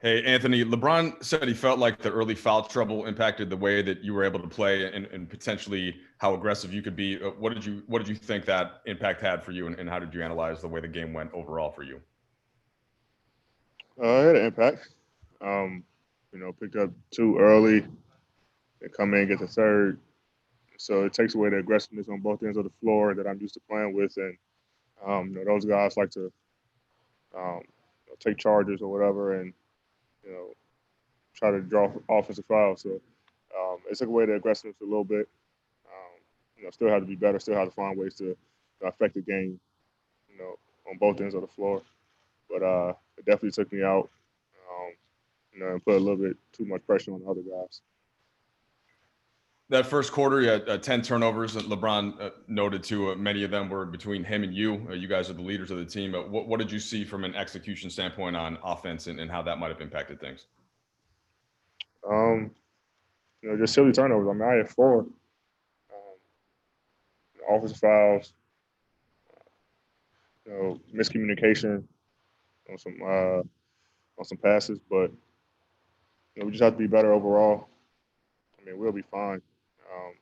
Hey, Anthony, LeBron said he felt like the early foul trouble impacted the way that you were able to play and potentially how aggressive you could be. What did you think that impact had for you, and how did you analyze the way the game went overall for you? It had an impact. Um, picked up two early and come in and get the third. So it takes away the aggressiveness on both ends of the floor that I'm used to playing with. And, those guys like to um, take charges or whatever and, you know, try to draw offensive fouls. So it took away the aggressiveness a little bit. Still had to be better, still had to find ways to affect the game, you know, on both ends of the floor. But it definitely took me out, um, and put a little bit too much pressure on the other guys. That first quarter, you had 10 turnovers. LeBron noted too, many of them were between him and you. You guys are the leaders of the team. What did you see from an execution standpoint on offense and how that might have impacted things? Um, just silly turnovers. I mean, I had four offensive fouls, miscommunication on some passes, but we just have to be better overall. I mean, we'll be fine. Um,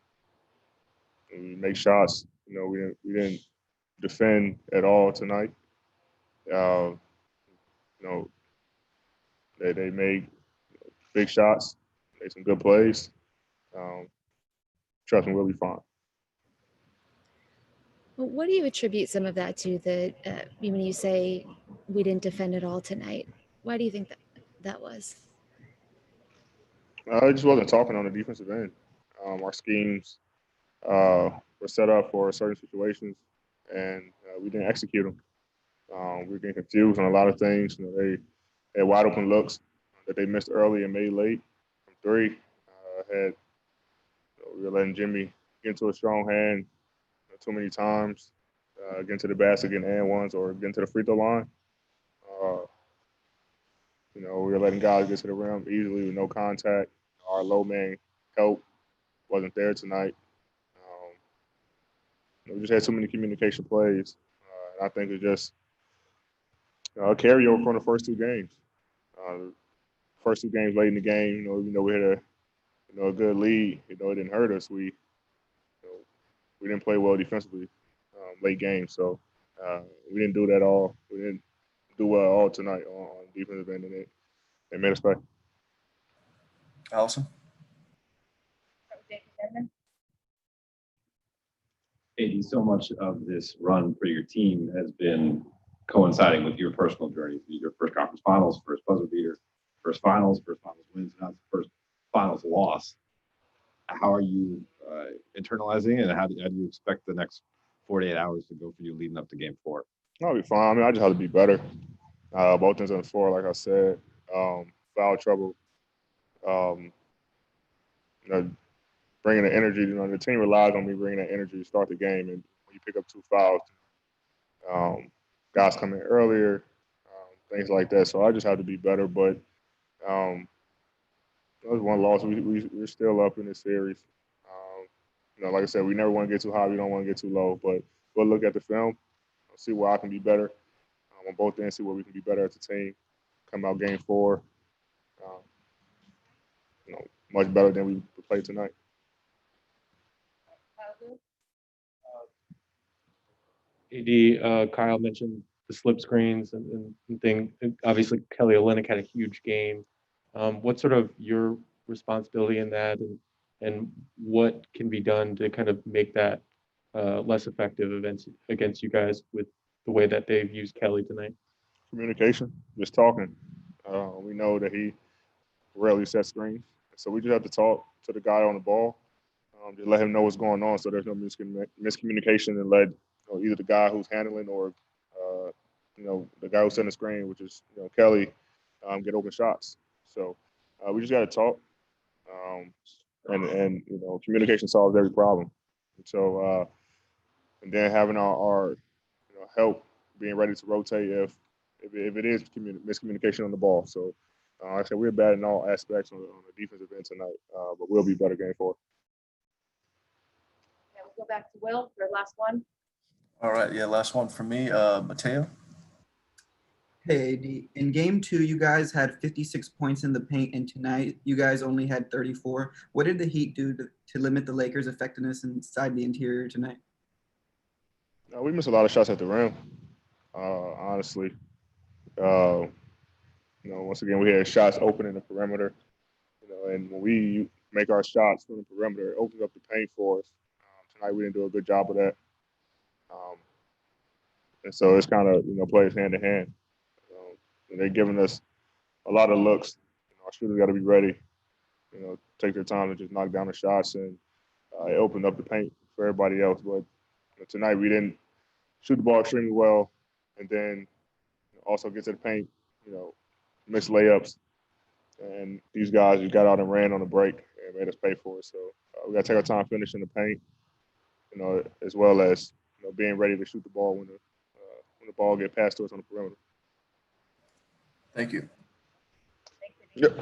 we make shots. We didn't defend at all tonight. Uh, you know, they made big shots, made some good plays. Um, Trust me, we'll be fine. Well, what do you attribute some of that to? That when you say we didn't defend at all tonight, why do you think that was? I just wasn't talking on the defensive end. Our schemes were set up for certain situations, and we didn't execute them. We were getting confused on a lot of things. They had wide open looks that they missed early and made late from three. We were letting Jimmy get into a strong hand too many times, get into the basket, getting and ones, or get into the free throw line. Uh, we were letting guys get to the rim easily with no contact. Our low man help wasn't there tonight. We just had too many communication plays. And I think it's just a carryover from the first two games. First two games late in the game, we had a good lead. It didn't hurt us. We didn't play well defensively late game, so we didn't do that all. We didn't do well all tonight on defensive end, and it made us pay. Allison? AD, so much of this run for your team has been coinciding with your personal journey. Your first conference finals, first buzzer beater, first finals wins, now it's the first finals loss. How are you internalizing it, and how do you expect the next 48 hours to go for you leading up to game four? I'll be fine. I mean, I just have to be better. Both ends on the floor, like I said. Foul trouble. Um, you know, bringing the energy. The team relies on me bringing that energy to start the game. And when you pick up two fouls, um, guys come in earlier, things like that. So I just have to be better. But um, that was one loss. We're still up in this series. Like I said, we never want to get too high. We don't want to get too low. But we'll look at the film, see where I can be better on both ends, see where we can be better as a team. Come out game four, um, much better than we played tonight. AD, Kyle mentioned the slip screens and thing. And obviously, Kelly Olynyk had a huge game. What's sort of your responsibility in that, and what can be done to kind of make that less effective against you guys with the way that they've used Kelly tonight? Communication, just talking. We know that he rarely sets screens, so we just have to talk to the guy on the ball, just let him know what's going on, so there's no miscommunication, and let either the guy who's handling or the guy who's setting the screen, which is Kelly, get open shots. So we just got to talk, and communication solves every problem. And then having our help being ready to rotate if it is miscommunication on the ball. So like I said, we're bad in all aspects on the defensive end tonight, but we'll be better game four. Yeah, we'll go back to Will for last one. All right, yeah, last one for me, Mateo. Hey, AD. In game two, you guys had 56 points in the paint, and tonight you guys only had 34. What did the Heat do to limit the Lakers' effectiveness inside the interior tonight? We missed a lot of shots at the rim, honestly. Uh, once again, we had shots open in the perimeter, and when we make our shots from the perimeter, it opens up the paint for us. Tonight, we didn't do a good job of that. And so it's kind of, plays hand in hand. And they're giving us a lot of looks. Our shooters got to be ready, take their time and just knock down the shots. And it opened up the paint for everybody else. But tonight, we didn't shoot the ball extremely well. And then also get to the paint, miss layups. And these guys who got out and ran on the break and made us pay for it. So we got to take our time finishing the paint, as well as being ready to shoot the ball when the ball get passed to us on the perimeter. Thank you. Yep.